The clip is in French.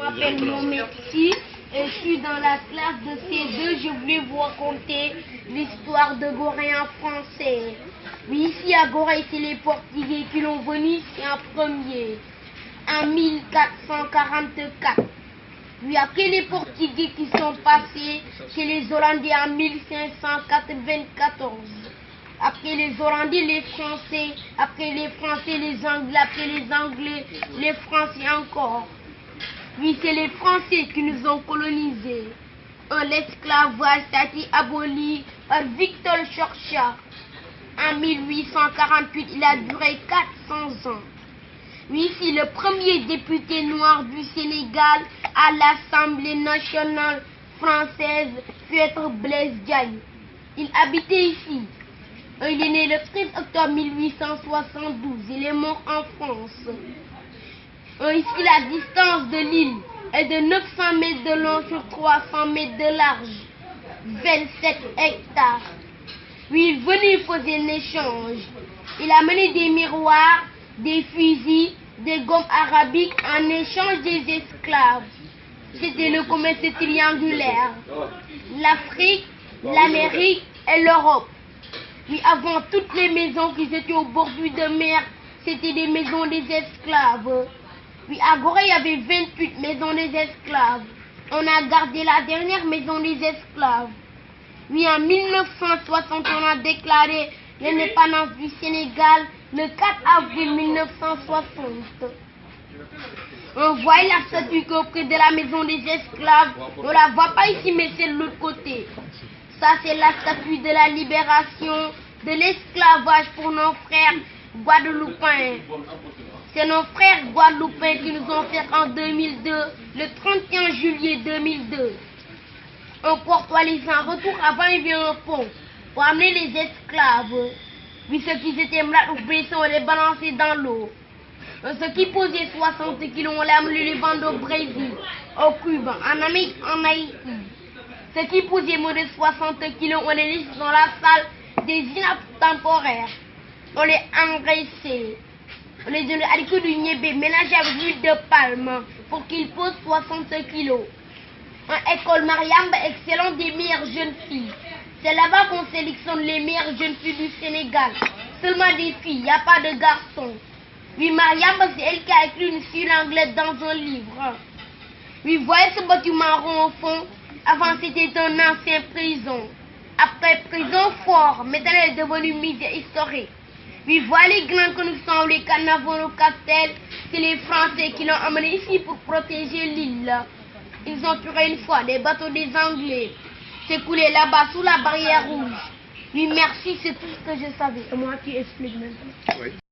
m'appelle Momexi et je suis dans la classe de C2. Je voulais vous raconter l'histoire de Gorée en français. Oui, ici à Gorée, c'est les Portugais qui l'ont venu ici en premier, en 1444. Oui, après les Portugais qui sont passés chez les Hollandais en 1594. Après les Hollandais, les Français. Après les Français, les Anglais. Après les Anglais, les Français encore. Oui, c'est les Français qui nous ont colonisés. L'esclavage a été aboli par Victor Churchill. En 1848, il a duré 400 ans. Oui, c'est le premier député noir du Sénégal à l'Assemblée nationale française fut être Blaise Diagne. Il habitait ici. Il est né le 13 octobre 1872. Il est mort en France. Ici, la distance de l'île est de 900 mètres de long sur 300 mètres de large. 27 hectares. Oui, il venait poser un échange. Il a mené des miroirs, des fusils, des gommes arabiques en échange des esclaves. C'était le commerce triangulaire. L'Afrique, l'Amérique et l'Europe. Oui, avant, toutes les maisons qui étaient au bord de mer, c'était des maisons des esclaves. Oui, à Gorée, il y avait 28 maisons des esclaves. On a gardé la dernière maison des esclaves. Oui, en 1960, on a déclaré l'indépendance du Sénégal le 4 avril 1960. On voit la statue qui est auprès de la maison des esclaves. On ne la voit pas ici, mais c'est de l'autre côté. Ça, c'est la statue de la libération de l'esclavage pour nos frères guadeloupéens. C'est nos frères guadeloupéens qui nous ont fait en 2002, le 31 juillet 2002. On portoit les en retour avant il y avait un pont pour amener les esclaves. Oui, ceux qui étaient malades ou blessés, on les balançait dans l'eau. Ceux qui posaient 60 kilos, on les amenait les vendre au Brésil, au Cuba, en Amérique, en Haïti. Ceux qui posaient moins de 60 kilos, on les laissait dans la salle des inaptes temporaires. On les engraissait. On les donnait à l'écoute du niébé, mélangé avec l'huile de palme pour qu'ils posent 60 kilos. En école Mariamba, excellente des meilleures jeunes filles. C'est là-bas qu'on sélectionne les meilleures jeunes filles du Sénégal. Seulement des filles, il n'y a pas de garçons. Oui, Mariamba, c'est elle qui a écrit une fille anglaise dans un livre. Oui, voyez ce bâtiment rond au fond. Avant, c'était un ancien prison. Après, prison fort. Maintenant, elle est devenue musée historique. Oui, voilà les glands que nous sommes, les carnavals au cocktail. C'est les Français qui l'ont emmené ici pour protéger l'île. Ils ont tué une fois les bateaux des Anglais. C'est coulé là-bas sous la barrière rouge. Oui, merci, c'est tout ce que je savais. C'est moi qui explique maintenant. Oui.